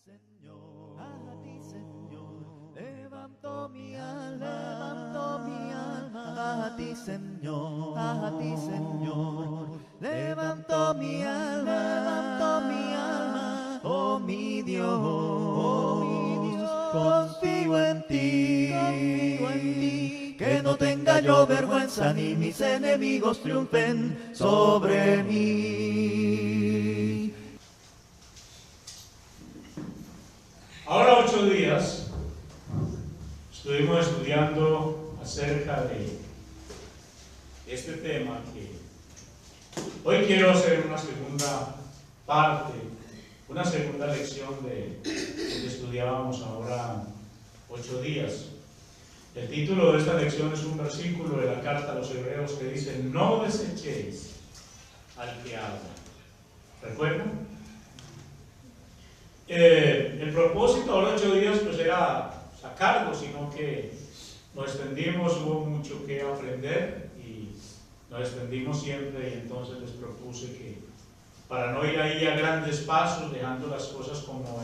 Señor, a ti, Señor, levanto mi alma, a ti, Señor, levanto mi alma, oh mi Dios, confío en ti, que no tenga yo vergüenza ni mis enemigos triunfen sobre mí. Ahora 8 días estuvimos estudiando acerca de este tema que hoy quiero hacer una segunda parte, una segunda lección de lo que estudiábamos ahora 8 días. El título de esta lección es un versículo de la carta a los Hebreos que dice: no desechéis al que habla. ¿Recuerdan? El propósito de los 8 días pues era sacarlo, sino que nos extendimos, hubo mucho que aprender y nos extendimos siempre, y entonces les propuse que para no ir ahí a grandes pasos, dejando las cosas como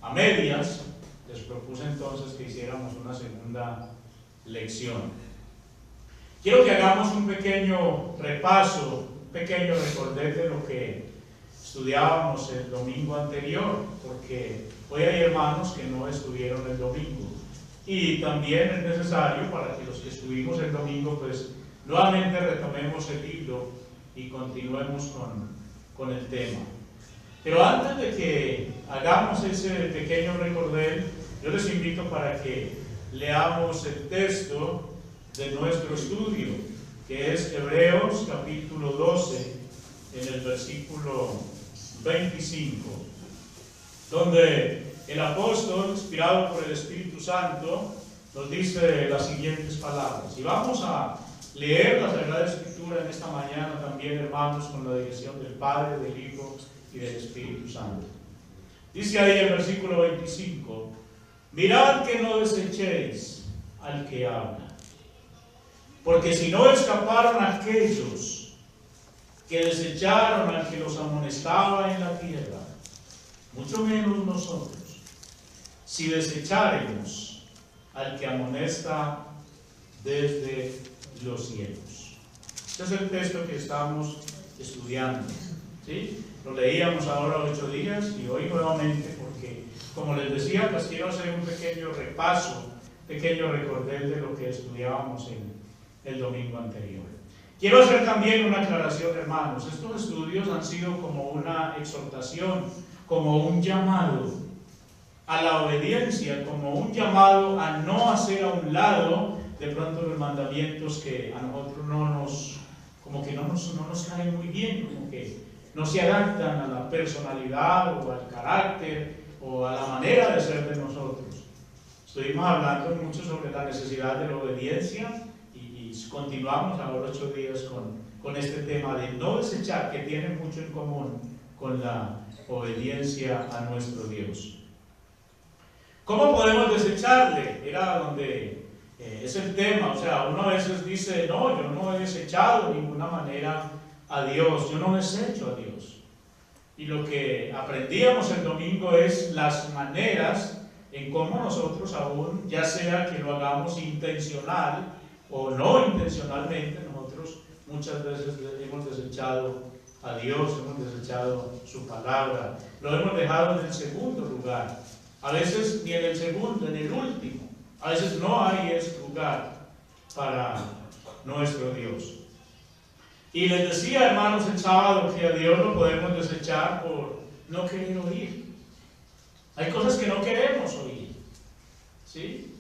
a medias, les propuse entonces que hiciéramos una segunda lección. Quiero que hagamos un pequeño repaso, un pequeño recordar de lo que estudiábamos el domingo anterior, porque hoy hay hermanos que no estuvieron el domingo, y también es necesario para que los que estuvimos el domingo pues nuevamente retomemos el libro y continuemos con el tema. Pero antes de que hagamos ese pequeño recordel, yo les invito para que leamos el texto de nuestro estudio, que es Hebreos capítulo 12, en el versículo 25, donde el apóstol, inspirado por el Espíritu Santo, nos dice las siguientes palabras. Y vamos a leer la Sagrada Escritura en esta mañana también, hermanos, con la dirección del Padre, del Hijo y del Espíritu Santo. Dice ahí el versículo 25: mirad que no desechéis al que habla, porque si no escaparon aquellos que desecharon al que los amonestaba en la tierra, mucho menos nosotros, si desecharemos al que amonesta desde los cielos. Este es el texto que estamos estudiando, ¿sí? Lo leíamos ahora 8 días y hoy nuevamente, porque como les decía, pues quiero hacer un pequeño repaso, pequeño recordel de lo que estudiábamos en el domingo anterior. Quiero hacer también una aclaración, hermanos. Estos estudios han sido como una exhortación, como un llamado a la obediencia, como un llamado a no hacer a un lado de pronto los mandamientos que a nosotros no nos caen muy bien, como que no se adaptan a la personalidad o al carácter o a la manera de ser de nosotros. Estuvimos hablando mucho sobre la necesidad de la obediencia. Continuamos ahora 8 días con este tema de no desechar, que tiene mucho en común con la obediencia a nuestro Dios. ¿Cómo podemos desecharle? Era donde es el tema. O sea, uno a veces dice: no, yo no he desechado de ninguna manera a Dios, yo no desecho a Dios. Y lo que aprendíamos el domingo es las maneras en cómo nosotros aún, ya sea que lo hagamos intencional o no intencionalmente, nosotros muchas veces hemos desechado a Dios, hemos desechado su palabra, lo hemos dejado en el segundo lugar, a veces ni en el segundo, en el último, a veces no hay ese lugar para nuestro Dios. Y les decía, hermanos, el sábado que a Dios lo podemos desechar por no querer oír. Hay cosas que no queremos oír, ¿sí?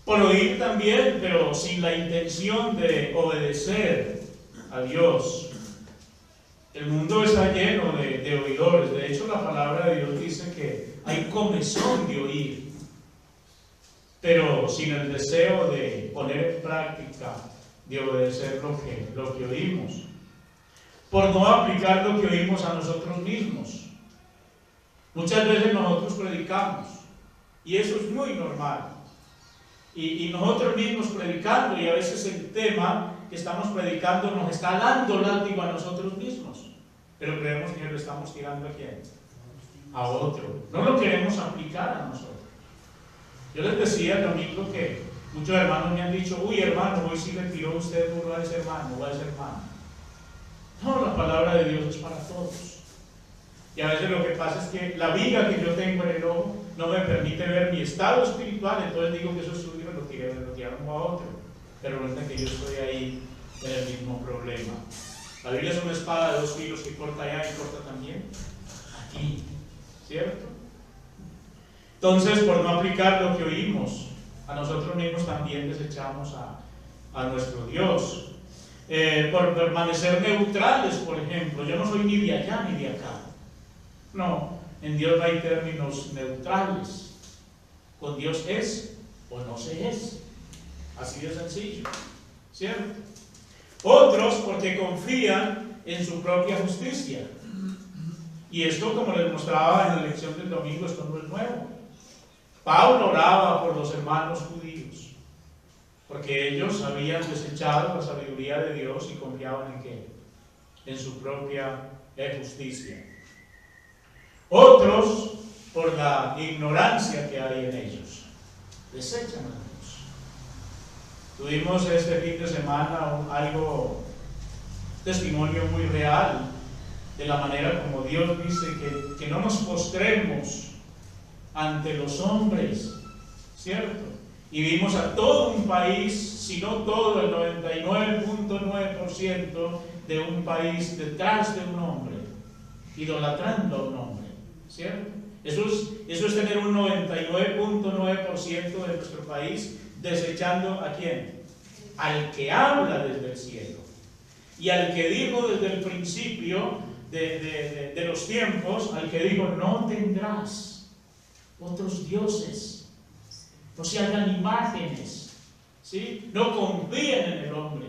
Por oír también, pero sin la intención de obedecer a Dios. El mundo está lleno de oidores. De hecho, la palabra de Dios dice que hay comezón de oír, pero sin el deseo de poner en práctica, de obedecer lo que oímos. Por no aplicar lo que oímos a nosotros mismos. Muchas veces nosotros predicamos, y eso es muy normal. Y nosotros mismos predicando, y a veces el tema que estamos predicando nos está dando látigo a nosotros mismos. pero creemos que lo estamos tirando ¿a quién? A otro. No lo queremos aplicar a nosotros. Yo les decía el domingo que muchos hermanos me han dicho, uy hermano, hoy sí le tiró usted duro a ese hermano o a esa hermana. No, la palabra de Dios es para todos. Y a veces lo que pasa es que la viga que yo tengo en el ojo no me permite ver mi estado espiritual, entonces digo que eso es suyo y lo tiraron a otro. Pero resulta que yo estoy ahí en el mismo problema. La Biblia es una espada de 2 filos que corta allá y corta también aquí, ¿cierto? Entonces, por no aplicar lo que oímos, a nosotros mismos también desechamos a nuestro Dios. Por permanecer neutrales, por ejemplo, yo no soy ni de allá ni de acá. No, en Dios no hay términos neutrales. Con Dios es o no se es. Así de sencillo, ¿cierto? Otros porque confían en su propia justicia. Y esto, como les mostraba en la lección del domingo, esto no es nuevo. Pablo oraba por los hermanos judíos, porque ellos habían desechado la sabiduría de Dios y confiaban en ¿qué? En su propia justicia. Otros por la ignorancia que hay en ellos. Desechan a Dios. Tuvimos este fin de semana un testimonio muy real de la manera como Dios dice que no nos postremos ante los hombres, ¿cierto? Y vimos a todo un país, si no todo, el 99.9% de un país detrás de un hombre, idolatrando a un hombre, ¿cierto? Eso es tener un 99.9% de nuestro país desechando ¿a quién? Al que habla desde el cielo y al que dijo desde el principio de los tiempos, al que dijo no tendrás otros dioses, no se hagan imágenes, ¿sí? No confíen en el hombre.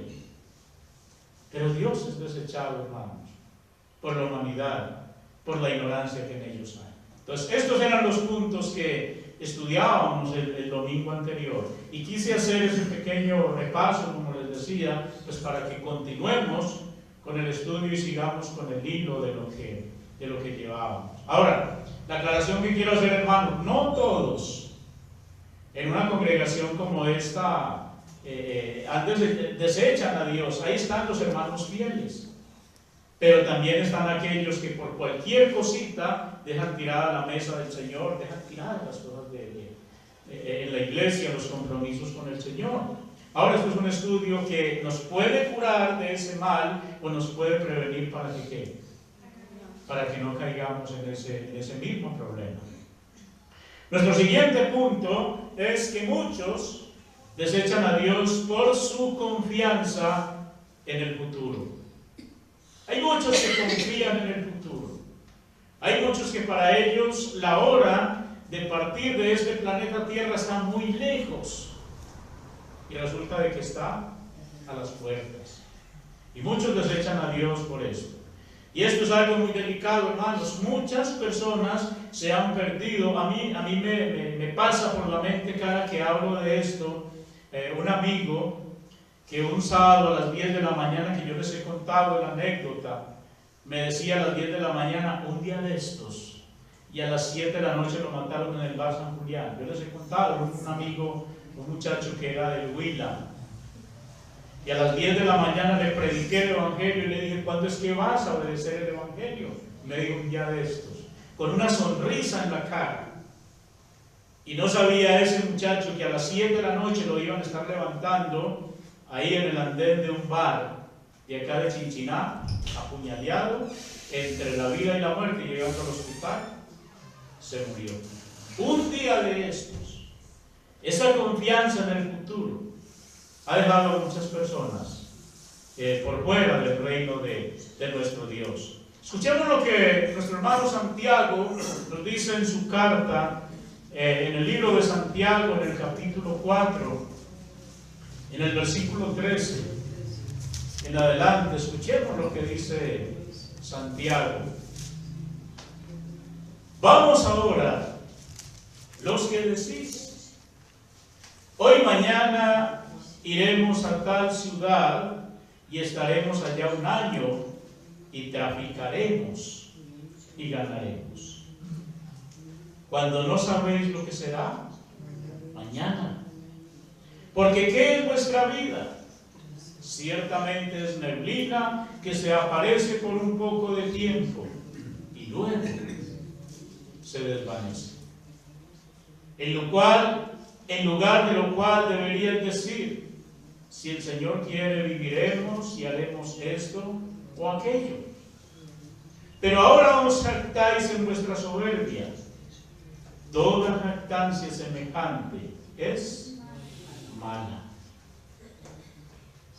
Pero Dios es desechado, hermanos, por la humanidad, por la ignorancia que en ellos hay. Entonces, estos eran los puntos que estudiábamos el domingo anterior. Y quise hacer ese pequeño repaso, como les decía, pues para que continuemos con el estudio y sigamos con el hilo de lo que llevábamos. Ahora, la aclaración que quiero hacer, hermanos, no todos en una congregación como esta antes desechan a Dios. Ahí están los hermanos fieles, pero también están aquellos que por cualquier cosita dejan tirada la mesa del Señor, dejan tiradas las cosas en la iglesia, los compromisos con el Señor. Ahora, esto es un estudio que nos puede curar de ese mal o nos puede prevenir para que ¿qué? Para que no caigamos en ese mismo problema. Nuestro siguiente punto es que muchos desechan a Dios por su confianza en el futuro. Hay muchos que confían en el futuro. Hay muchos que para ellos la hora de partir de este planeta Tierra está muy lejos. Y resulta de que está a las puertas. Y muchos desechan a Dios por esto. Y esto es algo muy delicado, hermanos. Muchas personas se han perdido. A mí me pasa por la mente cada que hablo de esto. Un amigo que un sábado a las 10 de la mañana, que yo les he contado la anécdota, me decía a las 10 de la mañana, un día de estos, y a las 7 de la noche lo mataron en el bar San Julián. Yo les he contado, un amigo, un muchacho que era del Huila. Y a las 10 de la mañana le prediqué el Evangelio y le dije, ¿cuándo es que vas a obedecer el Evangelio? Y me dijo, un día de estos, con una sonrisa en la cara. Y no sabía ese muchacho que a las 7 de la noche lo iban a estar levantando ahí en el andén de un bar de acá de Chinchiná, apuñaleado, entre la vida y la muerte, llegando al hospital, se murió. Un día de estos, esa confianza en el futuro ha dejado a muchas personas por fuera del reino de nuestro Dios. Escuchemos lo que nuestro hermano Santiago nos dice en su carta, en el libro de Santiago, en el capítulo 4, en el versículo 13, en adelante. Escuchemos lo que dice Santiago. Vamos ahora, los que decís, hoy mañana iremos a tal ciudad y estaremos allá un año, y traficaremos y ganaremos. Cuando no sabéis lo que será mañana. Porque ¿qué es vuestra vida? Ciertamente es neblina que se aparece por un poco de tiempo y luego se desvanece. En lugar de lo cual deberías decir: si el Señor quiere, viviremos y haremos esto o aquello. Pero ahora os jactáis en vuestra soberbia. Toda jactancia semejante es mala.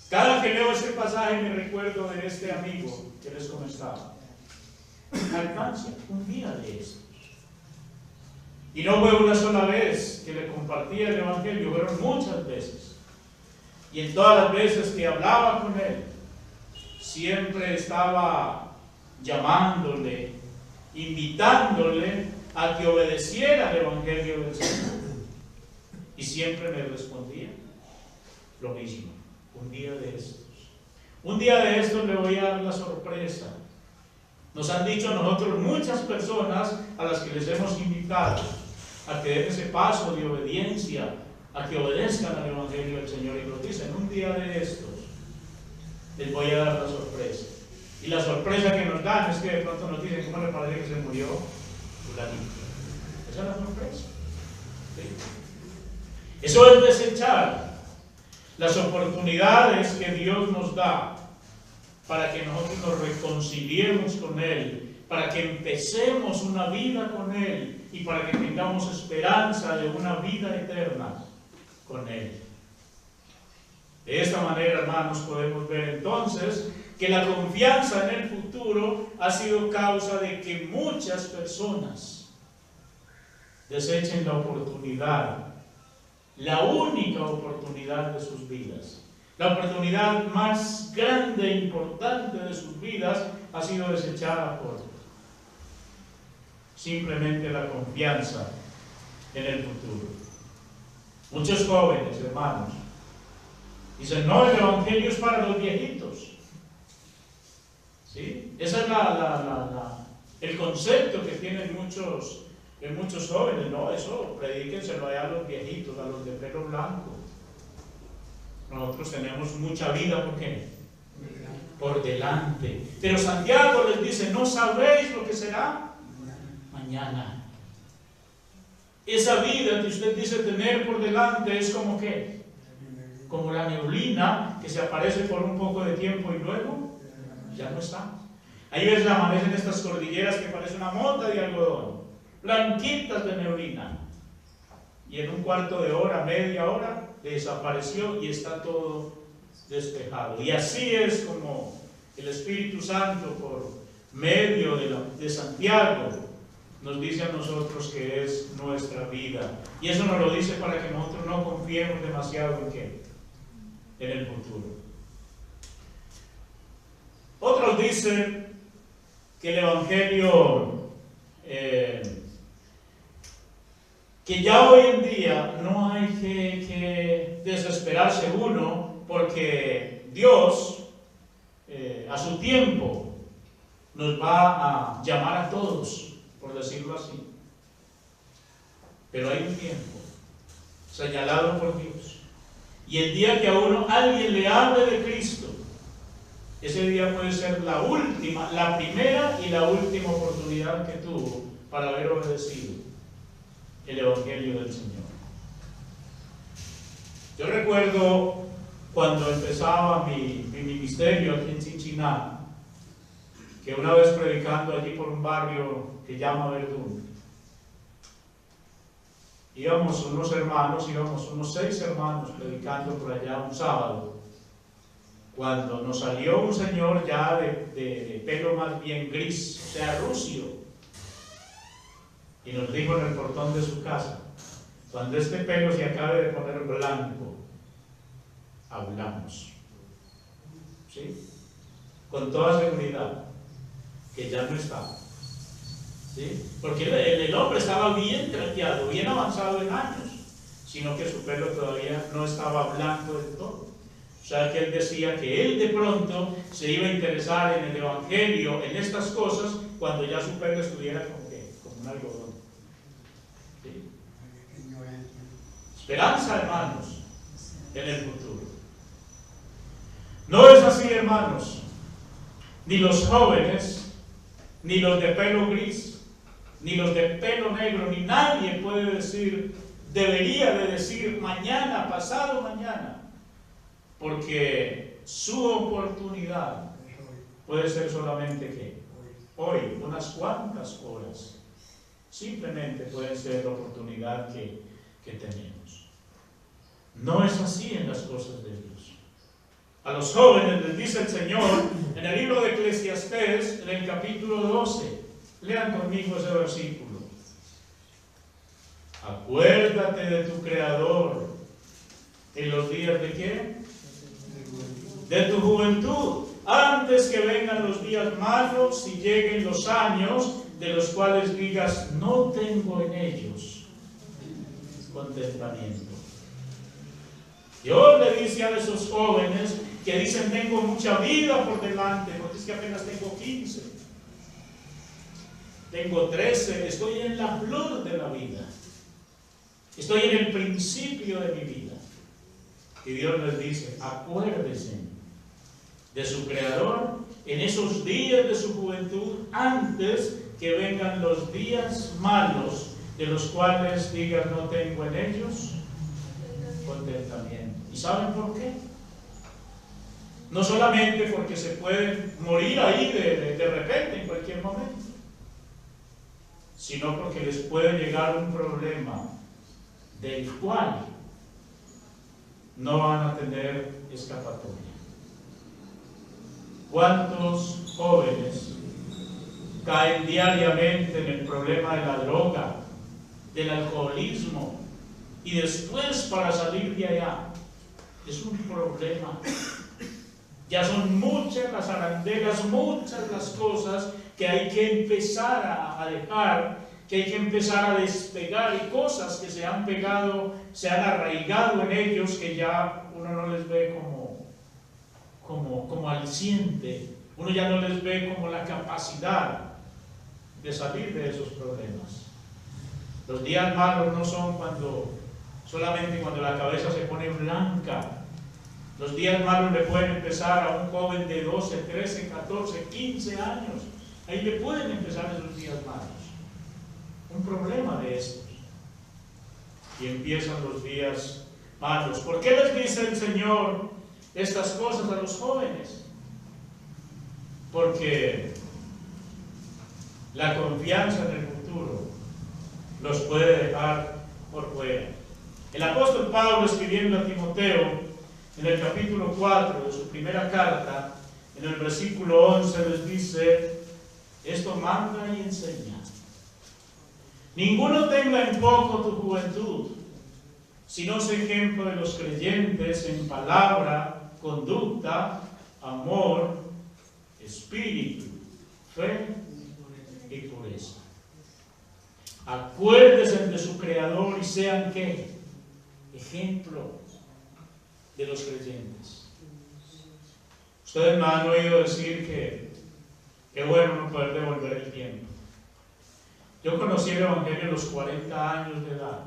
Cada que leo este pasaje me recuerdo de este amigo que les comentaba. Jactancia, un día de estos. Y no fue una sola vez que le compartía el Evangelio, fueron muchas veces. Y en todas las veces que hablaba con él, siempre estaba llamándole, invitándole a que obedeciera el Evangelio del Señor. Y siempre me respondía lo mismo: un día de estos. Un día de estos le voy a dar la sorpresa. Nos han dicho a nosotros muchas personas a las que les hemos invitado a que den ese paso de obediencia, a que obedezcan al Evangelio del Señor, y nos dicen: un día de estos les voy a dar la sorpresa. Y la sorpresa que nos dan es que de pronto nos dicen: ¿cómo le parece que se murió fulanito? Esa es la sorpresa. ¿Sí? Eso es desechar las oportunidades que Dios nos da para que nosotros nos reconciliemos con Él, para que empecemos una vida con Él y para que tengamos esperanza de una vida eterna con Él. De esta manera, hermanos, podemos ver entonces que la confianza en el futuro ha sido causa de que muchas personas desechen la oportunidad, la única oportunidad de sus vidas. La oportunidad más grande e importante de sus vidas ha sido desechada por simplemente la confianza en el futuro. Muchos jóvenes, hermanos, dicen: no, el Evangelio es para los viejitos. ¿Sí? Ese es el concepto que tienen muchos jóvenes. No, eso predíquenselo allá a los viejitos, a los de pelo blanco. Nosotros tenemos mucha vida, ¿por qué? Por delante. Pero Santiago les dice: no sabéis lo que será mañana. Esa vida que usted dice tener por delante es como ¿qué? Como la neblina que se aparece por un poco de tiempo y luego ya no está. Ahí ves, amanecen estas cordilleras que parece una mota de algodón, blanquitas de neblina, y en un cuarto de hora, media hora, desapareció y está todo despejado. Y así es como el Espíritu Santo, por medio de Santiago, nos dice a nosotros que es nuestra vida. Y eso nos lo dice para que nosotros no confiemos demasiado en ¿qué? En el futuro. Otros dicen que el Evangelio, que ya hoy en día no hay que desesperarse uno, porque Dios a su tiempo nos va a llamar a todos, por decirlo así. Pero hay un tiempo señalado por Dios, y el día que a uno alguien le hable de Cristo, ese día puede ser la última, la primera y la última oportunidad que tuvo para haber obedecido el Evangelio del Señor. Yo recuerdo cuando empezaba mi ministerio aquí en Chinchiná, que una vez predicando allí por un barrio que llama Verdún, íbamos unos 6 hermanos predicando por allá un sábado, cuando nos salió un señor ya de pelo más bien gris, o sea, rucio, y nos dijo en el portón de su casa: cuando este pelo se acabe de poner blanco, hablamos. ¿Sí? Con toda seguridad, que ya no está. ¿Sí? Porque el hombre estaba bien traqueado, bien avanzado en años, sino que su pelo todavía no estaba blanco del todo. O sea que él decía que él de pronto se iba a interesar en el Evangelio, en estas cosas, cuando ya su pelo estuviera como un algodón. ¿Sí? Esperanza, hermanos, en el futuro. No es así, hermanos. Ni los jóvenes, ni los de pelo gris, ni los de pelo negro, ni nadie puede decir, debería de decir mañana, pasado mañana, porque su oportunidad puede ser solamente ¿qué? Hoy, unas cuantas horas. Simplemente puede ser la oportunidad que tenemos. No es así en las cosas de Dios. A los jóvenes les dice el Señor en el libro de Eclesiastés, en el capítulo 12. Lean conmigo ese versículo. Acuérdate de tu Creador en los días de ¿qué? De tu juventud, antes que vengan los días malos y lleguen los años de los cuales digas, no tengo en ellos contentamiento. Dios le dice a esos jóvenes que dicen, tengo mucha vida por delante, porque es que apenas tengo 15, tengo 13, estoy en la flor de la vida, estoy en el principio de mi vida. Y Dios les dice, acuérdense de su Creador en esos días de su juventud, antes que vengan los días malos, de los cuales digan, no tengo en ellos contentamiento. ¿Y saben por qué? No solamente porque se pueden morir ahí de repente, en cualquier momento, sino porque les puede llegar un problema del cual no van a tener escapatoria. ¿Cuántos jóvenes caen diariamente en el problema de la droga, del alcoholismo, y después para salir de allá es un problema? Ya son muchas las arandelas, muchas las cosas que hay que empezar a dejar, que hay que empezar a despegar, y cosas que se han pegado, se han arraigado en ellos, que ya uno no les ve como aliciente, uno ya no les ve como la capacidad de salir de esos problemas. Los días malos no son solamente cuando la cabeza se pone blanca. Los días malos le pueden empezar a un joven de 12, 13, 14, 15 años. Ahí le pueden empezar esos días malos. Un problema de estos. Y empiezan los días malos. ¿Por qué les dice el Señor estas cosas a los jóvenes? Porque la confianza en el futuro los puede dejar por fuera. El apóstol Pablo, escribiendo a Timoteo, en el capítulo 4 de su primera carta, en el versículo 11, les dice, esto manda y enseña. Ninguno tenga en poco tu juventud, sino sé ejemplo de los creyentes en palabra, conducta, amor, espíritu, fe y pureza. Acuérdense de su Creador y sean ¿qué? Ejemplo de los creyentes. Ustedes me han oído decir que es bueno no poder devolver el tiempo. Yo conocí el Evangelio a los 40 años de edad.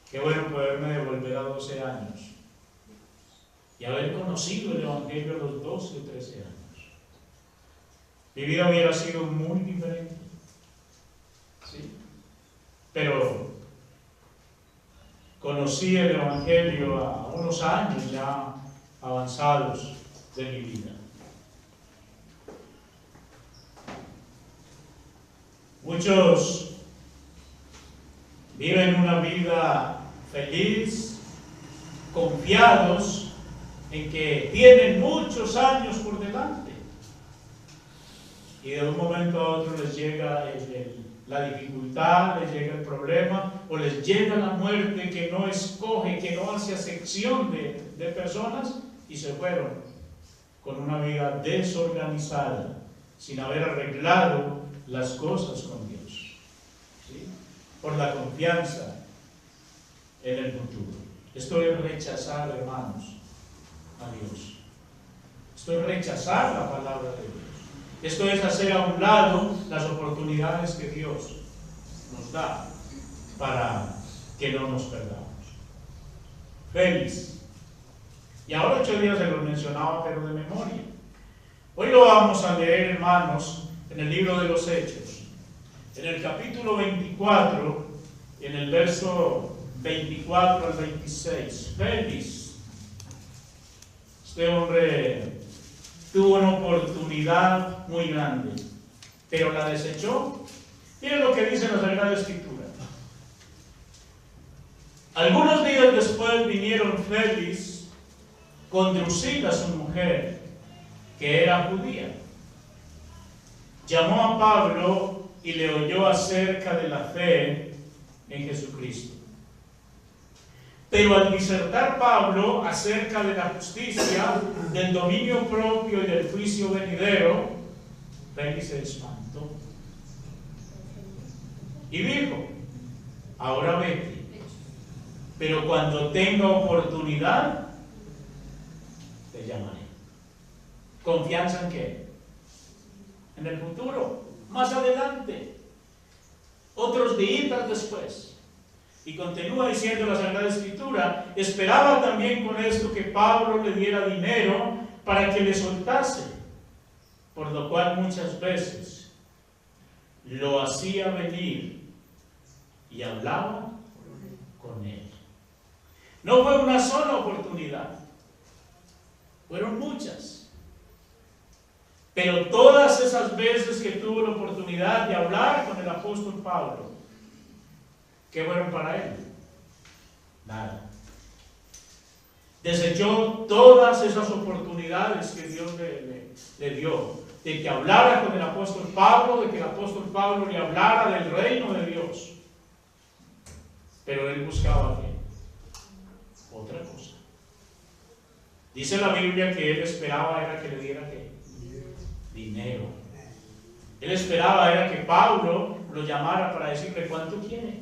Qué bueno poderme devolver a 12 años y haber conocido el Evangelio a los 12 o 13 años. Mi vida hubiera sido muy diferente. ¿Sí? Pero conocí el Evangelio a unos años ya avanzados de mi vida. Muchos viven una vida feliz, confiados en que tienen muchos años por delante. Y de un momento a otro les llega la dificultad, les llega el problema, o les llega la muerte que no escoge, que no hace acepción de personas, y se fueron con una vida desorganizada, sin haber arreglado las cosas con Dios. ¿Sí? Por la confianza en el futuro. Esto es rechazar, hermanos, a Dios. Esto es rechazar la palabra de Dios. Esto es hacer a un lado las oportunidades que Dios nos da para que no nos perdamos. Félix. Y ahora 8 días se lo mencionaba, pero de memoria. Hoy lo vamos a leer, hermanos, en el libro de los Hechos. En el capítulo 24, en el verso 24 al 26. Félix. Este hombre tuvo una oportunidad muy grande, pero la desechó. Miren lo que dice la Sagrada Escritura. Algunos días después vinieron Félix con Drusila, su mujer, que era judía. Llamó a Pablo y le oyó acerca de la fe en Jesucristo. Pero al disertar Pablo acerca de la justicia, del dominio propio y del juicio venidero, Félix se espantó y dijo: ahora vete, pero cuando tenga oportunidad te llamaré. ¿Confianza en qué? En el futuro, más adelante, otros días después. Y continúa diciendo la Sagrada Escritura: esperaba también con esto que Pablo le diera dinero para que le soltase, por lo cual muchas veces lo hacía venir y hablaba con él. No fue una sola oportunidad, fueron muchas. Pero todas esas veces que tuvo la oportunidad de hablar con el apóstol Pablo, ¿qué fueron para él? Nada. Desechó todas esas oportunidades que Dios le dio, de que hablara con el apóstol Pablo, de que el apóstol Pablo le hablara del reino de Dios. Pero él buscaba ¿qué? Otra cosa. Dice la Biblia que él esperaba era que le diera ¿qué? Dinero. Él esperaba era que Pablo lo llamara para decirle cuánto quiere,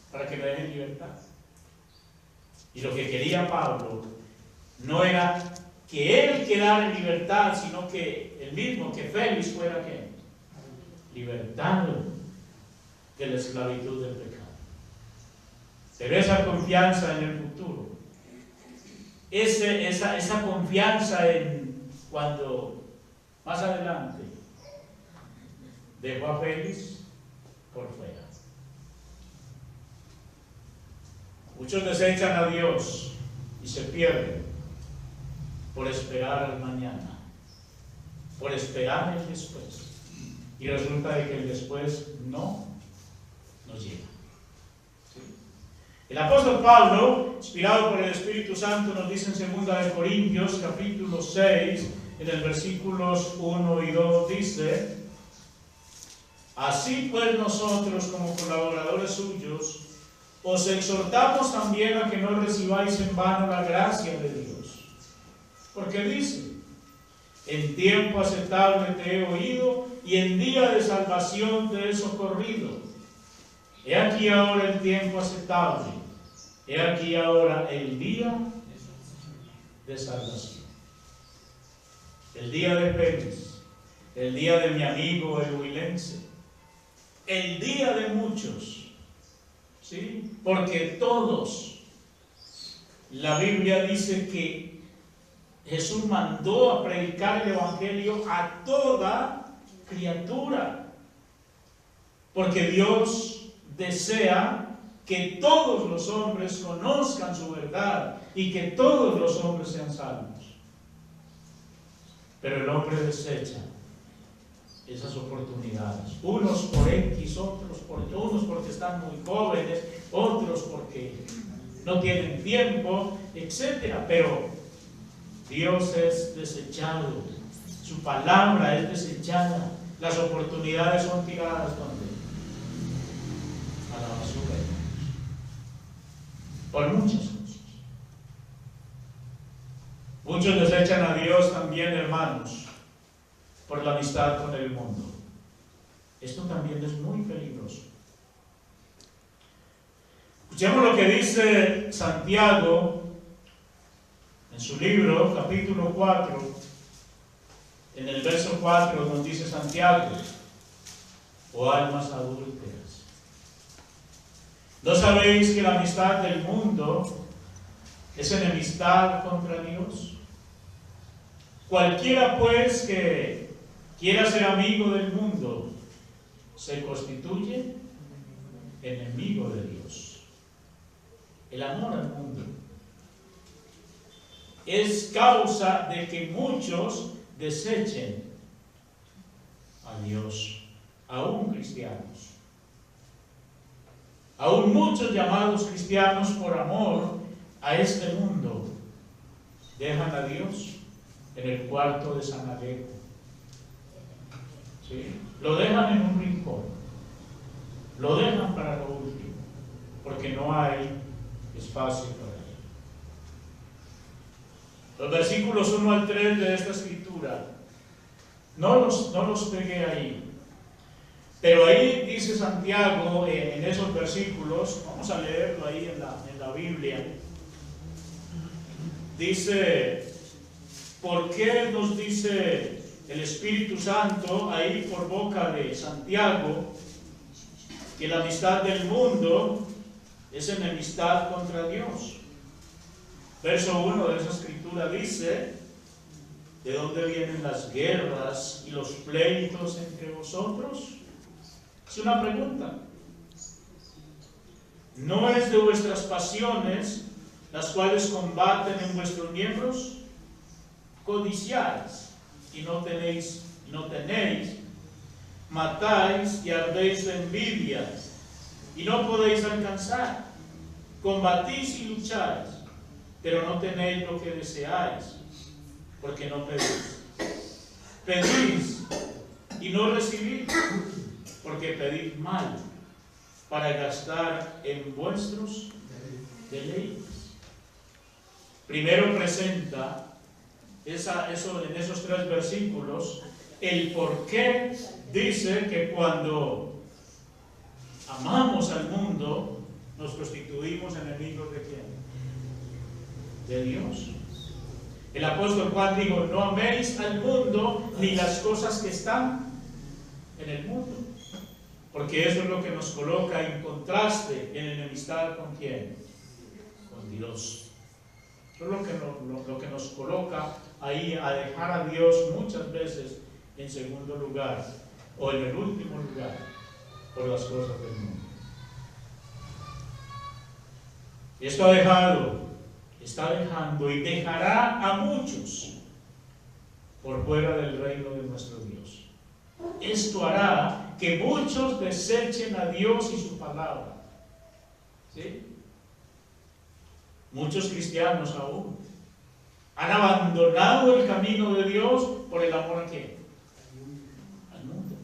para que le den libertad. Y lo que quería Pablo no era que él quedara en libertad, sino que el mismo, que Félix fuera ¿qué? Libertado de la esclavitud del pecado. Pero esa confianza en el futuro, esa confianza en cuando más adelante dejó a Félix por fuera. Muchos desechan a Dios y se pierden por esperar al mañana, por esperar el después. Y resulta de que el después no nos llega. ¿Sí? El apóstol Pablo, inspirado por el Espíritu Santo, nos dice en 2 Corintios, capítulo 6, en el versículos 1 y 2, dice: así pues nosotros, como colaboradores suyos, os exhortamos también a que no recibáis en vano la gracia de Dios. Porque dice: en tiempo aceptable te he oído, y en día de salvación te he socorrido. He aquí ahora el tiempo aceptable, he aquí ahora el día de salvación. El día de Félix, el día de mi amigo el huilense, el día de muchos. ¿Sí? Porque todos, la Biblia dice que Jesús mandó a predicar el Evangelio a toda criatura, porque Dios desea que todos los hombres conozcan su verdad y que todos los hombres sean salvos. Pero el hombre desecha esas oportunidades, unos por X, otros unos porque están muy jóvenes, otros porque no tienen tiempo, etc. Pero Dios es desechado, su palabra es desechada, las oportunidades son tiradas ¿dónde? A la basura, por muchas cosas. Muchos desechan a Dios también, hermanos, por la amistad con el mundo. Esto también es muy peligroso. Escuchemos lo que dice Santiago en su libro, capítulo 4, en el verso 4, nos dice Santiago: oh almas adúlteras, ¿no sabéis que la amistad del mundo es enemistad contra Dios? Cualquiera pues que quiera ser amigo del mundo se constituye enemigo de Dios. El amor al mundo es causa de que muchos desechen a Dios, aún cristianos. Aún muchos llamados cristianos, por amor a este mundo, dejan a Dios en el cuarto de San Alejo. ¿Sí? Lo dejan en un rincón, lo dejan para lo último, porque no hay espacio para él. Los versículos 1 al 3 de esta escritura, no los pegué ahí, pero ahí dice Santiago, en esos versículos, vamos a leerlo ahí en la Biblia, dice: ¿por qué nos dice el Espíritu Santo ahí por boca de Santiago que la amistad del mundo es enemistad contra Dios? Verso 1 de esa escritura dice: ¿de dónde vienen las guerras y los pleitos entre vosotros? Es una pregunta. ¿No es de vuestras pasiones las cuales combaten en vuestros miembros? Codiciáis y no tenéis, matáis y ardéis de envidia y no podéis alcanzar, combatís y lucháis, pero no tenéis lo que deseáis, porque no pedís. Pedís y no recibís, porque pedís mal, para gastar en vuestros deleites. Primero presenta en esos 3 versículos el por qué dice que cuando amamos al mundo nos constituimos enemigos de ¿quién? De Dios. El apóstol Juan dijo: no améis al mundo ni las cosas que están en el mundo, porque eso es lo que nos coloca en contraste, en enemistad con ¿quién? Con Dios. Eso es lo que nos coloca ahí a dejar a Dios muchas veces en segundo lugar o en el último lugar por las cosas del mundo. Y esto está dejando y dejará a muchos por fuera del reino de nuestro Dios. Esto hará que muchos desechen a Dios y su palabra. ¿Sí? Muchos cristianos aún han abandonado el camino de Dios por el amor a ¿quién? Al mundo.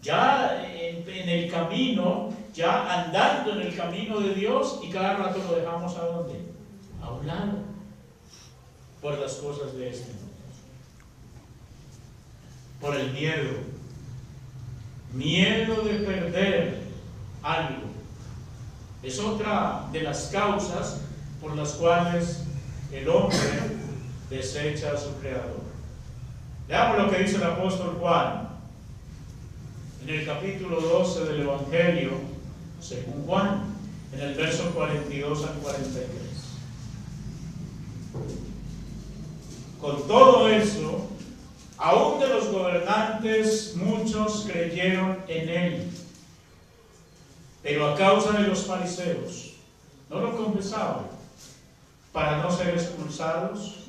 Ya en el camino, ya andando en el camino de Dios, y cada rato lo dejamos ¿a dónde? A un lado, por las cosas de este mundo. Por el miedo de perder algo. Es otra de las causas por las cuales el hombre desecha a su Creador. Veamos lo que dice el apóstol Juan en el capítulo 12 del Evangelio según Juan, en el verso 42 al 43. Con todo eso, aún de los gobernantes muchos creyeron en él, pero a causa de los fariseos no lo confesaban, para no ser expulsados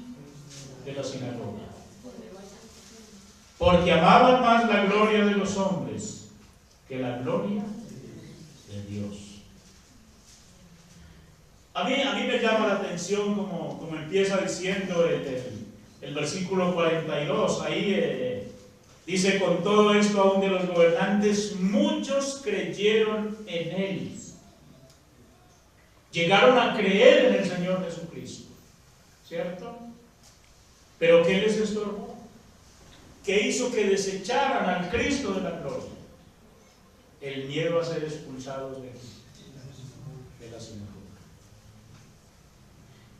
de la sinagoga, porque amaban más la gloria de los hombres que la gloria de Dios. A mí me llama la atención como empieza diciendo el versículo 42, ahí dice: con todo esto aún de los gobernantes muchos creyeron en él. Llegaron a creer en el Señor Jesucristo, ¿cierto? Pero ¿qué les estorbó? ¿Qué hizo que desecharan al Cristo de la gloria? El miedo a ser expulsados de la sinagoga.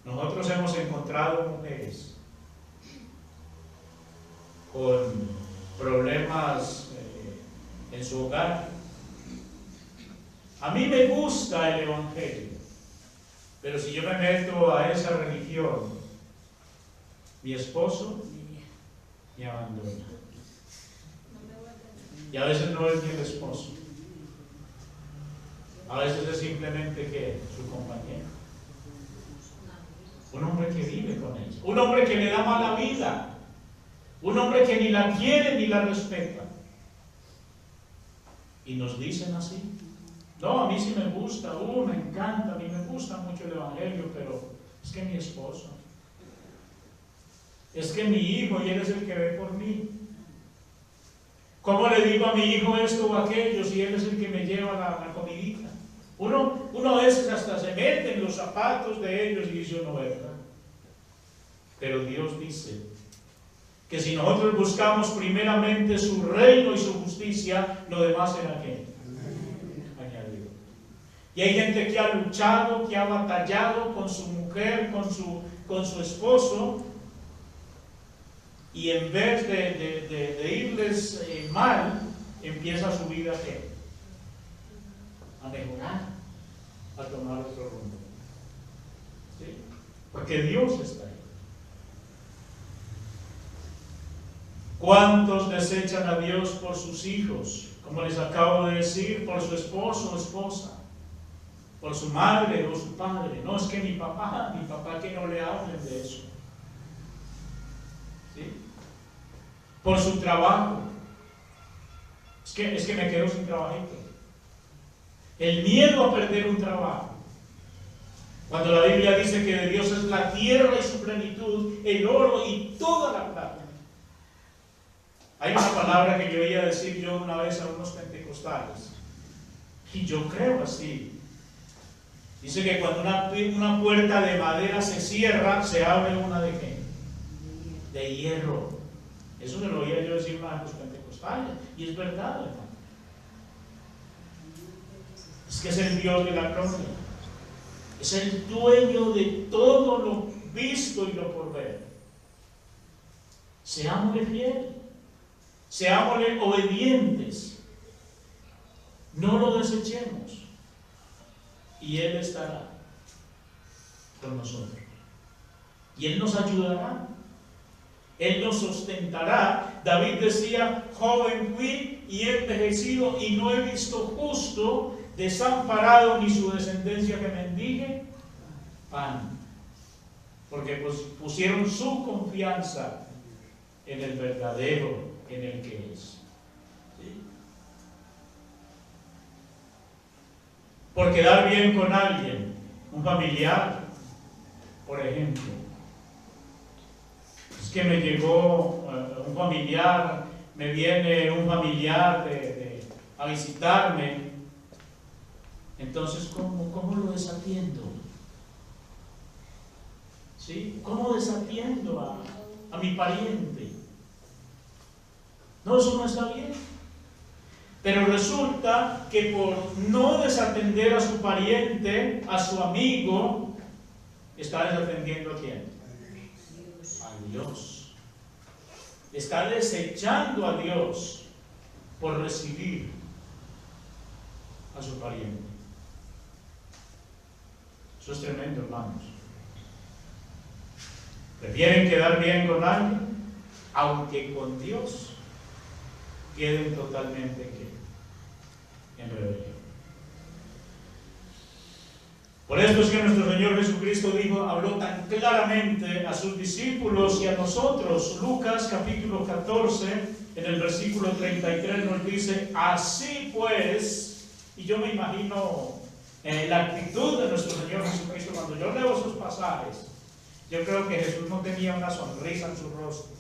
Nosotros hemos encontrado mujeres con problemas en su hogar. A mí me gusta el Evangelio, pero si yo me meto a esa religión, mi esposo me abandona. Y a veces no es ni el esposo. A veces es simplemente que su compañero. Un hombre que vive con ella. Un hombre que le da mala vida. Un hombre que ni la quiere ni la respeta. Y nos dicen así. No, a mí sí me gusta, me encanta, a mí me gusta mucho el Evangelio, pero es que mi esposo, es que mi hijo, y él es el que ve por mí. ¿Cómo le digo a mi hijo esto o aquello si él es el que me lleva la comidita? Uno a veces hasta se mete en los zapatos de ellos y dice, no, ¿verdad? Pero Dios dice que si nosotros buscamos primeramente su reino y su justicia, lo demás será ¿qué? Añadido. Y hay gente que ha luchado, que ha batallado con su mujer, con su esposo, y en vez de irles mal, empieza su vida ¿qué? A mejorar, a tomar otro rumbo. ¿Sí? Porque Dios está ahí. ¿Cuántos desechan a Dios por sus hijos? Como les acabo de decir, por su esposo o esposa, por su madre o su padre. No, es que mi papá que no le hablen de eso. ¿Sí? Por su trabajo. Es que me quedo sin trabajito. El miedo a perder un trabajo. Cuando la Biblia dice que de Dios es la tierra y su plenitud, el oro y toda la plata. Hay una palabra que yo oía decir yo una vez a unos pentecostales, y yo creo así. Dice que cuando una puerta de madera se cierra, se abre una ¿de qué? De hierro. Eso me lo oía yo decir a los pentecostales, y es verdad, hermano. Es que es el Dios de la gloria. Es el dueño de todo lo visto y lo por ver. Seámosle fieles. Seámosle obedientes. No lo desechemos. Y Él estará con nosotros. Y Él nos ayudará. Él nos sustentará. David decía, joven fui y he envejecido y no he visto justo desamparado ni su descendencia que mendigue pan. Porque pues pusieron su confianza en el verdadero, en el que es. ¿Sí? Por quedar bien con alguien, un familiar, por ejemplo. Es que me llegó un familiar, me viene un familiar a visitarme. Entonces, ¿cómo lo desatiendo? ¿Sí? ¿Cómo desatiendo a mi pariente? No, eso no está bien. Pero resulta que por no desatender a su pariente, a su amigo, está desatendiendo a quién? A Dios. Está desechando a Dios por recibir a su pariente. Eso es tremendo, hermanos. Prefieren quedar bien con alguien, aunque con Dios queden totalmente en rebelión. Por esto es que nuestro Señor Jesucristo habló tan claramente a sus discípulos y a nosotros. Lucas capítulo 14, en el versículo 33 nos dice, así pues, y yo me imagino la actitud de nuestro Señor Jesucristo cuando yo leo esos pasajes. Yo creo que Jesús no tenía una sonrisa en su rostro.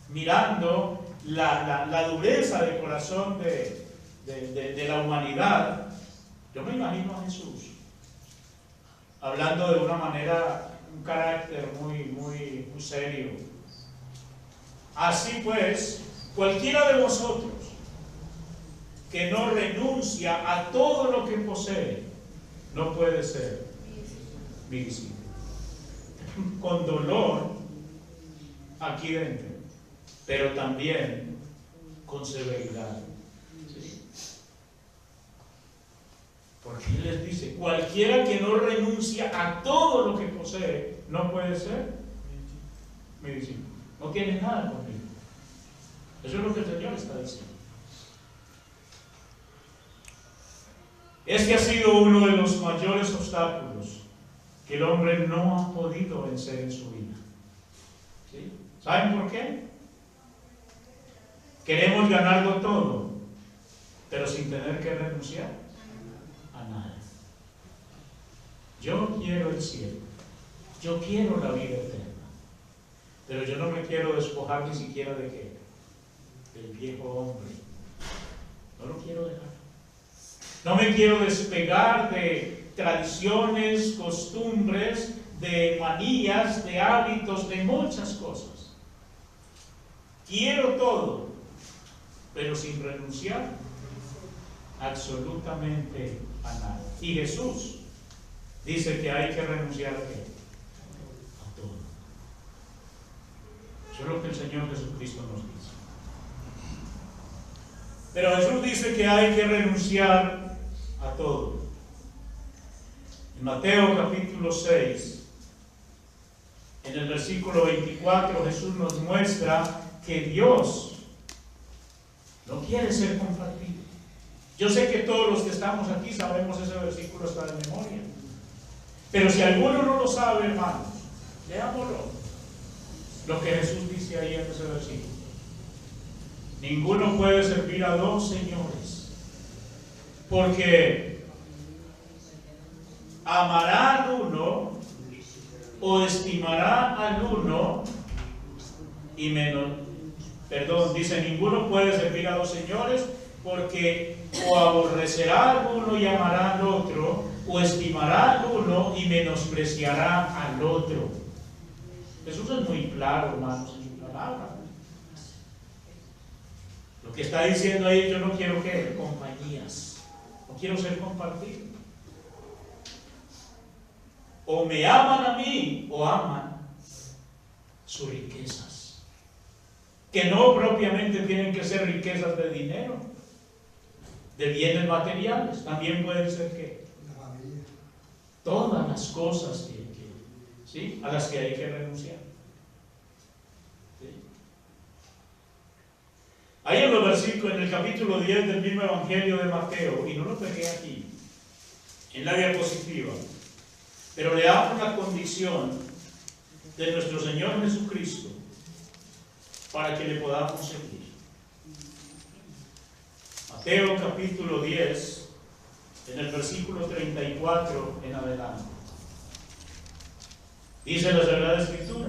Mirando la dureza del corazón de la humanidad, yo me imagino a Jesús hablando de una manera, un carácter muy serio. Así pues, cualquiera de vosotros que no renuncia a todo lo que posee, no puede ser mi discípulo. Con dolor aquí dentro, pero también con severidad. ¿Sí? Porque Él les dice, cualquiera que no renuncia a todo lo que posee, no puede ser mi discípulo. No tiene nada conmigo. Eso es lo que el Señor está diciendo. Este ha sido uno de los mayores obstáculos que el hombre no ha podido vencer en su vida. ¿Sí? ¿Saben por qué? Queremos ganarlo todo, pero sin tener que renunciar a nada. Yo quiero el cielo, yo quiero la vida eterna, pero yo no me quiero despojar ni siquiera de qué, del viejo hombre. No lo quiero dejar. No me quiero despegar de tradiciones, costumbres, de manías, de hábitos, de muchas cosas. Quiero todo, pero sin renunciar absolutamente a nada. Y Jesús dice que hay que renunciar a qué? A todo. Eso es lo que el Señor Jesucristo nos dice. Pero Jesús dice que hay que renunciar a todo. En Mateo capítulo 6, en el versículo 24, Jesús nos muestra que Dios no quiere ser compartido. Yo sé que todos los que estamos aquí sabemos ese versículo hasta de memoria. Pero si alguno no lo sabe, hermanos, leámoslo. Lo que Jesús dice ahí en ese versículo. Ninguno puede servir a dos señores, porque amará al uno o estimará al uno y dice, ninguno puede servir a dos señores, porque o aborrecerá al uno y amará al otro, o estimará al uno y menospreciará al otro. Jesús es muy claro, hermanos, en su palabra. Lo que está diciendo ahí, yo no quiero que compañías, no quiero ser compartido. O me aman a mí o aman sus riquezas, que no propiamente tienen que ser riquezas de dinero, de bienes materiales, también pueden ser que todas las cosas ¿sí? a las que hay que renunciar. ¿Sí? Ahí en los versículos, en el capítulo 10 del mismo Evangelio de Mateo, y no lo pegué aquí, en la diapositiva, pero le damos la condición de nuestro Señor Jesucristo para que le podamos seguir. Mateo capítulo 10, en el versículo 34 en adelante. Dice la Sagrada Escritura: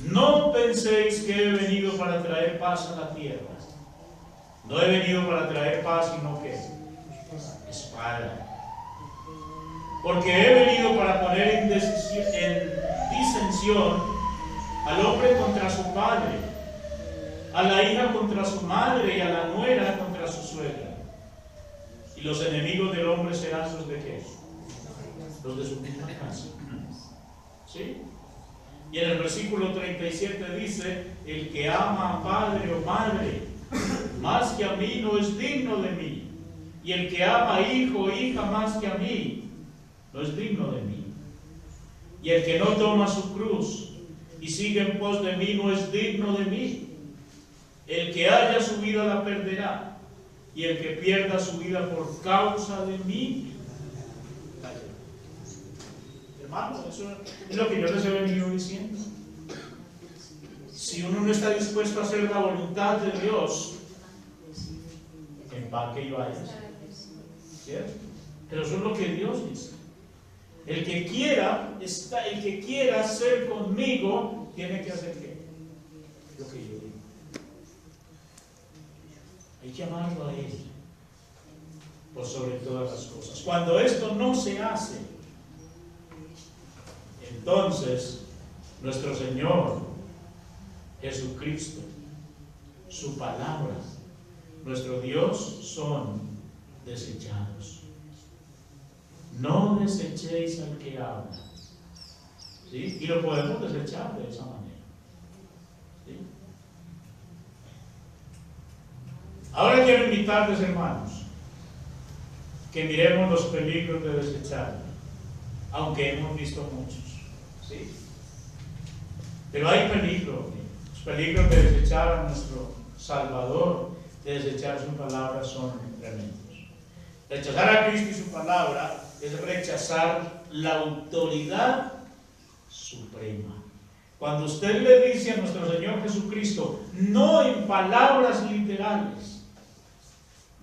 no penséis que he venido para traer paz a la tierra. No he venido para traer paz, sino que espada. Porque he venido para poner en disensión al hombre contra su padre, a la hija contra su madre y a la nuera contra su suegra. Y los enemigos del hombre serán los de qué? Los de su misma casa. ¿Sí? Y en el versículo 37 dice: el que ama a padre o madre más que a mí no es digno de mí, y el que ama a hijo o hija más que a mí no es digno de mí. Y el que no toma su cruz y sigue en pos de mí no es digno de mí. El que haya su vida la perderá, y el que pierda su vida por causa de mí. Hermano, eso es lo que yo les he venido diciendo. Si uno no está dispuesto a hacer la voluntad de Dios, empaque y vaya. ¿Cierto? Pero eso es lo que Dios dice. El que quiera ser conmigo, tiene que hacer ¿qué? Lo que yo digo. Hay que amarlo a Él por sobre todas las cosas. Cuando esto no se hace, entonces nuestro Señor Jesucristo, su palabra, nuestro Dios son desechados. no desechéis al que habla. ¿Sí? Y lo podemos desechar de esa manera. ¿Sí? Ahora quiero invitarles, hermanos, que miremos los peligros de desecharlo, aunque hemos visto muchos. ¿Sí? Pero hay peligro, los peligros de desechar a nuestro Salvador, de desechar su palabra, son tremendos. Rechazar a Cristo y su palabra es rechazar la autoridad suprema. Cuando usted le dice a nuestro Señor Jesucristo, no en palabras literales,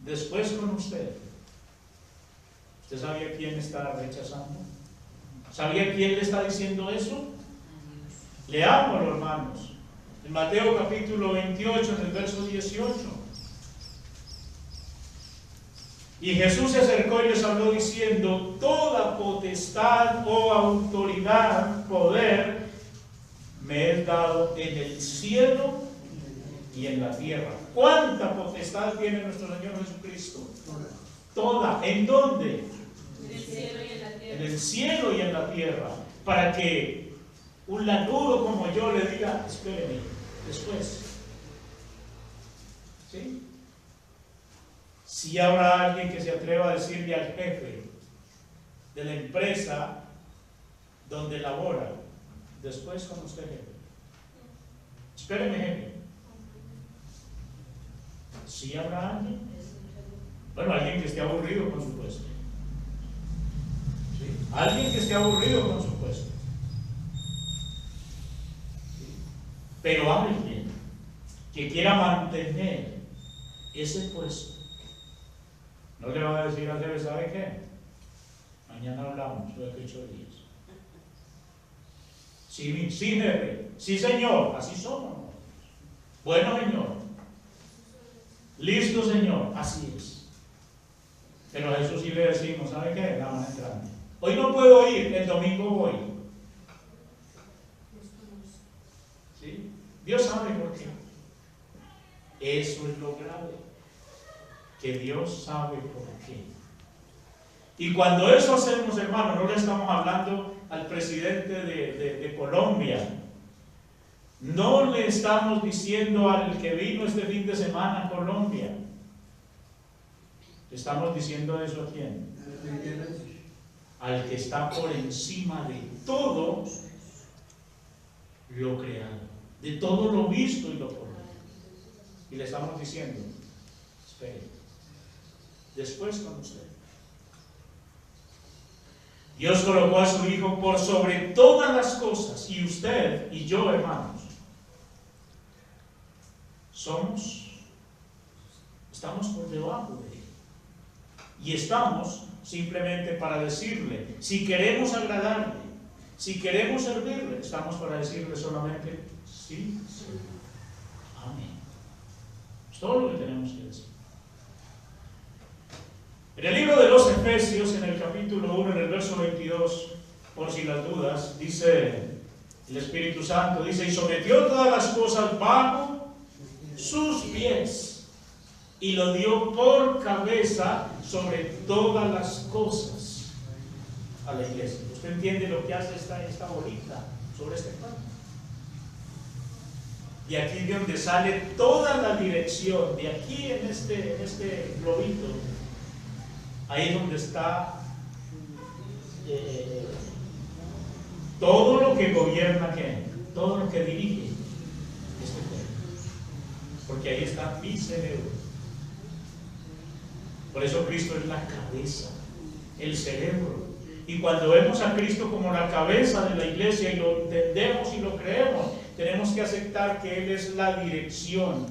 después con usted, ¿usted sabía quién está rechazando? ¿Sabía quién le está diciendo eso? Leámoslo, hermanos. En Mateo capítulo 28, en el verso 18. Y Jesús se acercó y les habló diciendo: toda potestad o autoridad, poder, me es dado en el cielo y en la tierra. ¿Cuánta potestad tiene nuestro Señor Jesucristo? Toda. ¿En dónde? En el cielo y en la tierra. En el cielo y en la tierra. Para que un lanudo como yo le diga: espéreme, después. ¿Sí? Si habrá alguien que se atreva a decirle al jefe de la empresa donde labora: después con usted, jefe. Espéreme, jefe. Si habrá alguien. Bueno, alguien que esté aburrido con su puesto. ¿Sí? Alguien que esté aburrido con su puesto. ¿Sí? Pero alguien que quiera mantener ese puesto. No le va a decir al jefe: ¿sabe qué? Mañana hablamos, de 8 días. Sí, sí, jefe. Sí, señor. Así somos. Bueno, señor. Listo, señor. Así es. Pero a eso sí le decimos: ¿sabe qué? La van a entrar. Hoy no puedo ir, el domingo voy. ¿Sí? Dios sabe por qué. Eso es lo grave. Que Dios sabe por qué. Y cuando eso hacemos, hermano, no le estamos hablando al presidente de Colombia. No le estamos diciendo al que vino este fin de semana a Colombia. ¿Le estamos diciendo eso a quién? Al que está por encima de todo lo creado, de todo lo visto y lo por ver. Y le estamos diciendo: espere, después con usted. Dios colocó a su Hijo por sobre todas las cosas, y usted y yo, hermanos, estamos por debajo de Él. Y estamos simplemente para decirle, si queremos agradarle, si queremos servirle, estamos para decirle solamente: sí, sí, amén. Es todo lo que tenemos que decir. En el libro de los Efesios, en el capítulo 1, en el verso 22, por si las dudas, dice el Espíritu Santo, dice: y sometió todas las cosas bajo sus pies, y lo dio por cabeza sobre todas las cosas a la iglesia. ¿Usted entiende lo que hace esta bolita sobre este pan? Y aquí de donde sale toda la dirección, de aquí en este globito, ahí es donde está todo lo que gobierna, ¿qué? Todo lo que dirige este cuerpo. Porque ahí está mi cerebro. Por eso Cristo es la cabeza, el cerebro. Y cuando vemos a Cristo como la cabeza de la iglesia y lo entendemos y lo creemos, tenemos que aceptar que Él es la dirección,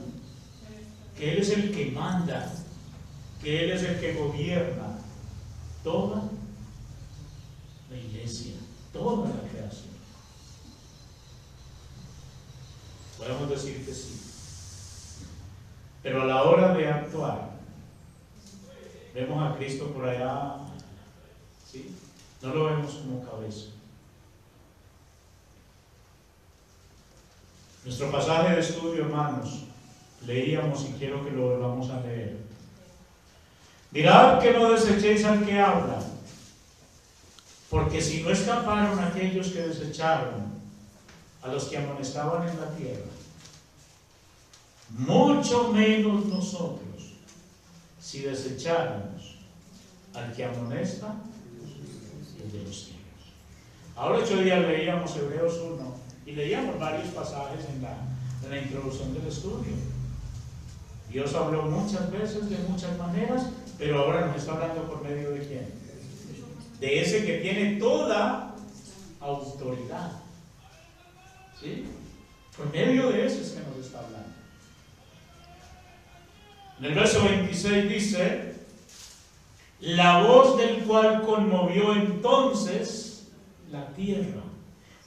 que Él es el que manda, que Él es el que gobierna toda la iglesia, toda la creación. Podemos decir que sí. Pero a la hora de actuar, vemos a Cristo por allá, ¿sí? No lo vemos como cabeza. Nuestro pasaje de estudio, hermanos, leíamos y quiero que lo volvamos a leer. Mirad que no desechéis al que habla. Porque si no escaparon aquellos que desecharon a los que amonestaban en la tierra, mucho menos nosotros, si desecháramos al que amonesta desde los cielos. Ahora 8 días leíamos Hebreos 1 y leíamos varios pasajes en la introducción del estudio. Dios habló muchas veces de muchas maneras, pero ahora nos está hablando por medio de ¿quién? De ese que tiene toda autoridad. ¿Sí? Por medio de ese es que nos está hablando. En el verso 26 dice: la voz del cual conmovió entonces la tierra.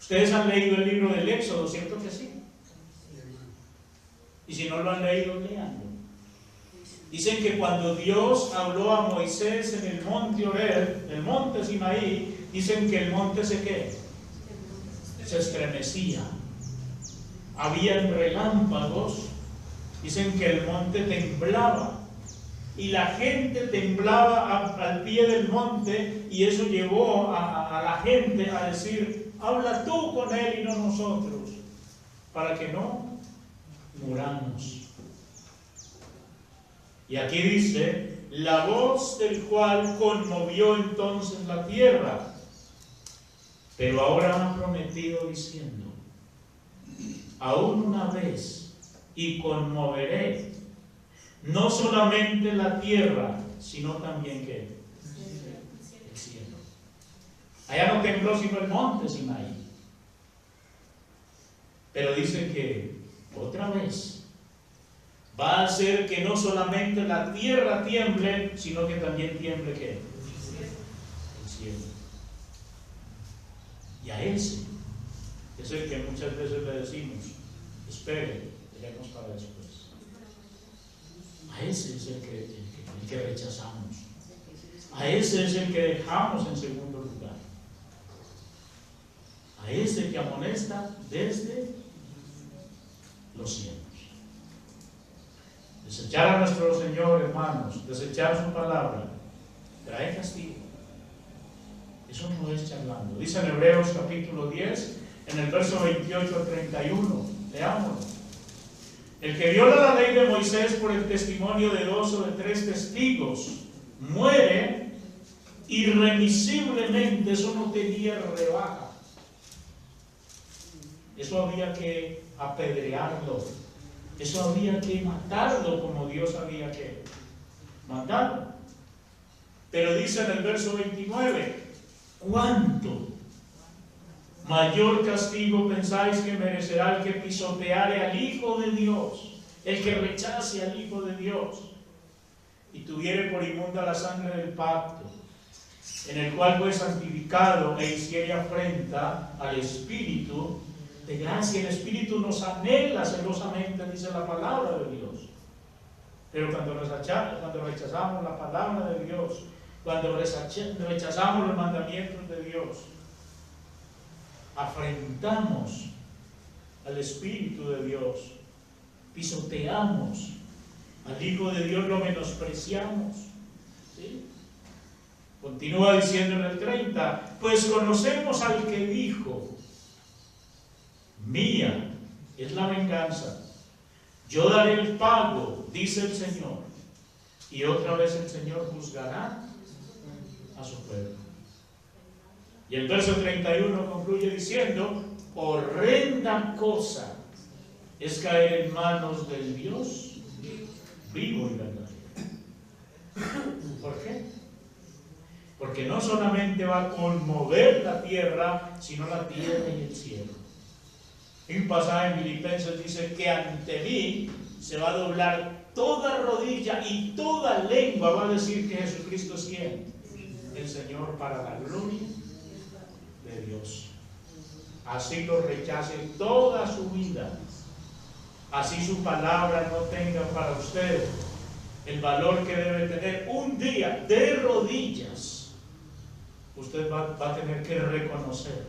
Ustedes han leído el libro del Éxodo, ¿cierto que sí? Y si no lo han leído, leanlo. Dicen que cuando Dios habló a Moisés en el monte Horeb, el monte Sinaí, dicen que el monte se estremecía. Habían relámpagos, dicen que el monte temblaba. Y la gente temblaba al pie del monte, y eso llevó a la gente a decir: habla tú con él y no nosotros, para que no muramos. Y aquí dice: la voz del cual conmovió entonces la tierra. Pero ahora ha prometido diciendo: aún una vez, y conmoveré no solamente la tierra, sino también ¿qué? El cielo. Allá no tembló sino el monte Sinaí. Pero dice que otra vez va a hacer que no solamente la tierra tiemble, sino que también tiemble ¿qué? El cielo. Y a ese es el que muchas veces le decimos: espere, dejemos para después. A ese es el que rechazamos. A ese es el que dejamos en segundo lugar. A ese que amonesta desde los cielos. Desechar a nuestro Señor, hermanos, desechar su palabra, trae castigo. Eso no es charlando. Dice en Hebreos capítulo 10, en el verso 28 al 31, leámoslo. El que viola la ley de Moisés por el testimonio de 2 o de 3 testigos muere irremisiblemente. Eso no tenía rebaja. Eso había que apedrearlo. Eso había que matarlo como Dios había que matarlo. Pero dice en el verso 29: ¿cuánto mayor castigo pensáis que merecerá el que pisoteare al Hijo de Dios, el que rechace al Hijo de Dios, y tuviere por inmunda la sangre del pacto, en el cual fue santificado, e hiciere afrenta al Espíritu de gracia? El Espíritu nos anhela celosamente, dice la palabra de Dios. Pero cuando rechazamos la palabra de Dios, cuando rechazamos los mandamientos de Dios, afrentamos al Espíritu de Dios, pisoteamos al Hijo de Dios, lo menospreciamos. ¿Sí? Continúa diciendo en el 30: pues conocemos al que dijo: mía es la venganza, yo daré el pago, dice el Señor. Y otra vez el Señor juzgará a su pueblo. Y el verso 31 concluye diciendo: horrenda cosa es caer en manos del Dios vivo y verdadero. ¿Por qué? Porque no solamente va a conmover la tierra, sino la tierra y el cielo. Un pasaje en Filipenses dice que ante mí se va a doblar toda rodilla y toda lengua va a decir que Jesucristo es ¿quién? El Señor, para la gloria de Dios. Así lo rechace toda su vida, así su palabra no tenga para usted el valor que debe tener. Un día de rodillas usted va a tener que reconocer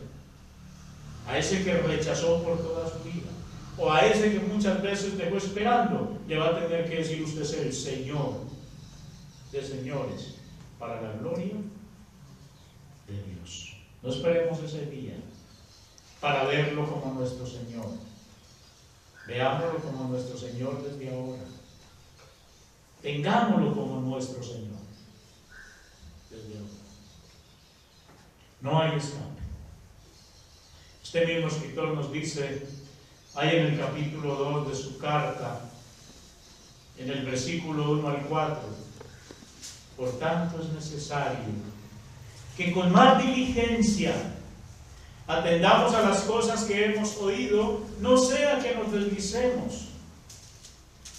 a ese que rechazó por toda su vida, o a ese que muchas veces dejó esperando. Le va a tener que decir: usted es el Señor de señores, para la gloria de Dios. No esperemos ese día para verlo como nuestro Señor. Veámoslo como nuestro Señor desde ahora. Tengámoslo como nuestro Señor desde ahora. No hay escape. Este mismo escritor nos dice, ahí en el capítulo 2 de su carta, en el versículo 1 al 4, por tanto es necesario que con más diligencia atendamos a las cosas que hemos oído, no sea que nos deslicemos.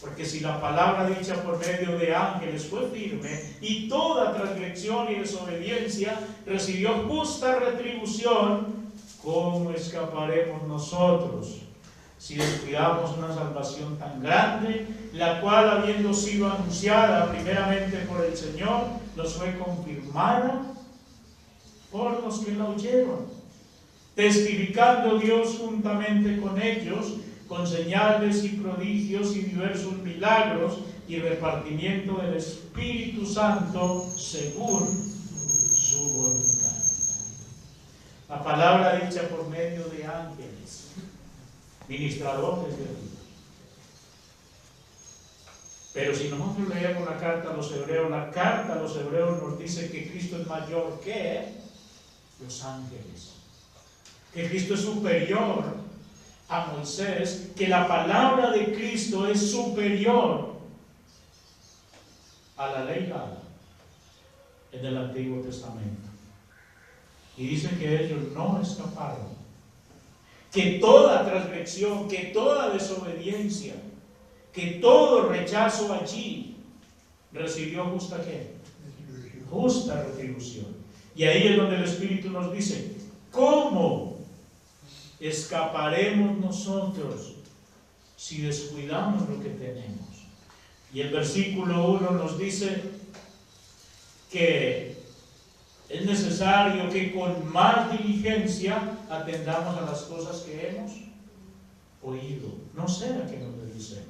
Porque si la palabra dicha por medio de ángeles fue firme, y toda transgresión y desobediencia recibió justa retribución, ¿cómo escaparemos nosotros si descuidamos una salvación tan grande, la cual, habiendo sido anunciada primeramente por el Señor, nos fue confirmada por los que la oyeron, testificando Dios juntamente con ellos, con señales y prodigios y diversos milagros y repartimiento del Espíritu Santo según su voluntad? La palabra dicha por medio de ángeles, ministradores de Dios. Pero si nosotros leemos la carta a los hebreos nos dice que Cristo es mayor que los ángeles, que Cristo es superior a Moisés, que la palabra de Cristo es superior a la ley dada en el Antiguo Testamento. Y dice que ellos no escaparon, que toda transgresión, que toda desobediencia, que todo rechazo allí recibió justa ¿qué? Justa retribución. Y ahí es donde el Espíritu nos dice, ¿cómo escaparemos nosotros si descuidamos lo que tenemos? Y el versículo 1 nos dice que es necesario que con más diligencia atendamos a las cosas que hemos oído. No sea que nos deslicemos.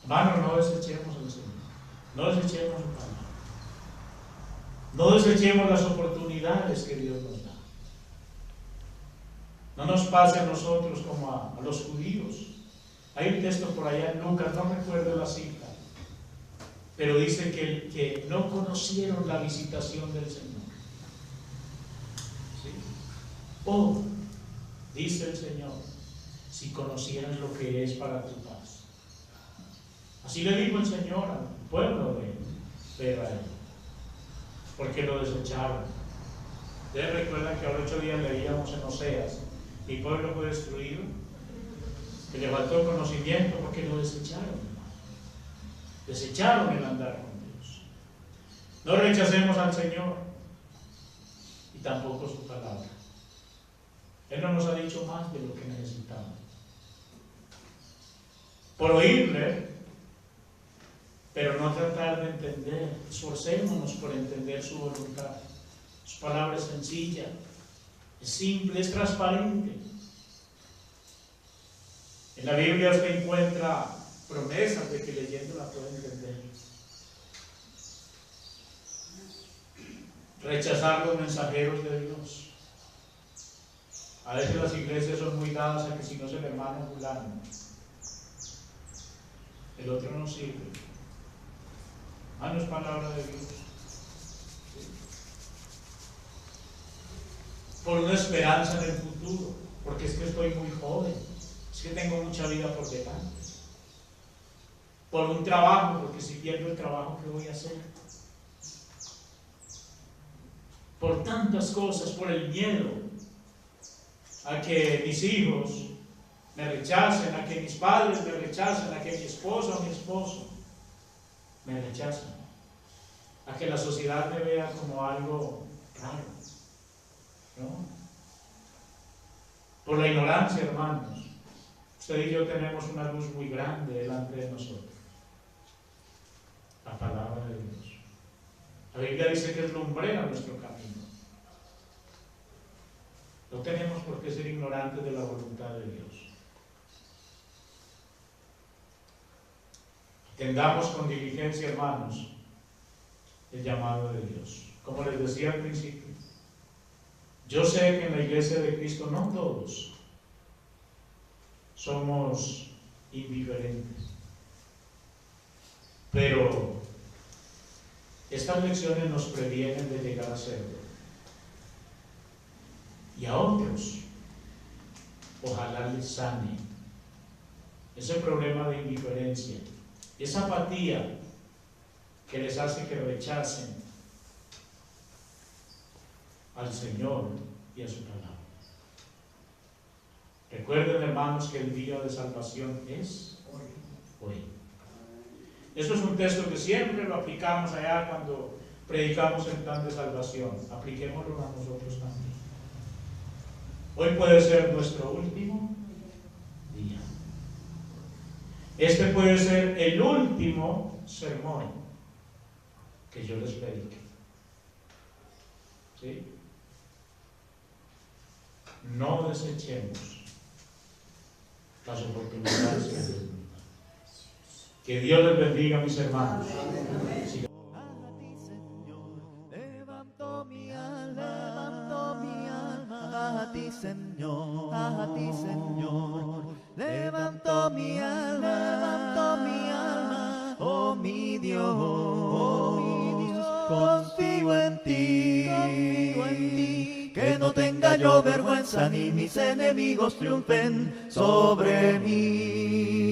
Hermanos, no desechemos al Señor. No desechemos su palabra. No desechemos las oportunidades que Dios nos da. No nos pase a nosotros como a los judíos. Hay un texto por allá en Lucas, no recuerdo la cita, pero dice que no conocieron la visitación del Señor. ¿Sí? Oh, dice el Señor, si conocieras lo que es para tu paz. Así le dijo el Señor al pueblo de Israel, porque lo desecharon. Ustedes recuerdan que ahora 8 días leíamos en Oseas, mi pueblo fue destruido, que le faltó conocimiento porque lo desecharon. Desecharon el andar con Dios. No rechacemos al Señor y tampoco su palabra. Él no nos ha dicho más de lo que necesitamos. Por oírle, pero no tratar de entender. Esforcémonos por entender su voluntad. Su palabra es sencilla, es simple, es transparente. En la Biblia usted encuentra promesas de que leyéndola puede entender. Rechazar los mensajeros de Dios. A veces las iglesias son muy dadas a que si no es el hermano fulano, el otro no sirve. No es palabra de Dios. ¿Sí? Por una esperanza en el futuro, porque es que estoy muy joven, es que tengo mucha vida por delante. Por un trabajo, porque si pierdo el trabajo, ¿qué voy a hacer? Por tantas cosas, por el miedo a que mis hijos me rechacen, a que mis padres me rechacen, a que mi esposa o mi esposo me rechacen, a que la sociedad me vea como algo raro, ¿no? Por la ignorancia, hermanos. Usted y yo tenemos una luz muy grande delante de nosotros. La palabra de Dios. La Biblia dice que es lumbrera nuestro camino. No tenemos por qué ser ignorantes de la voluntad de Dios. Tendamos con diligencia, hermanos, el llamado de Dios. Como les decía al principio, yo sé que en la iglesia de Cristo no todos somos indiferentes, pero estas lecciones nos previenen de llegar a serlo. Y a otros, ojalá les sane ese problema de indiferencia, esa apatía que les hace que rechacen al Señor y a su palabra. Recuerden, hermanos, que el día de salvación es hoy. Esto es un texto que siempre lo aplicamos allá cuando predicamos el plan de salvación. Apliquémoslo a nosotros también. Hoy puede ser nuestro último día. Este puede ser el último sermón que yo les predique. ¿Sí? No desechemos las oportunidades que Dios nos da. Que Dios les bendiga, mis hermanos. Sí. A ti, Señor, levanto mi alma, a ti, Señor, levanto mi alma, oh mi Dios, confío en ti, que no tenga yo vergüenza ni mis enemigos triunfen sobre mí.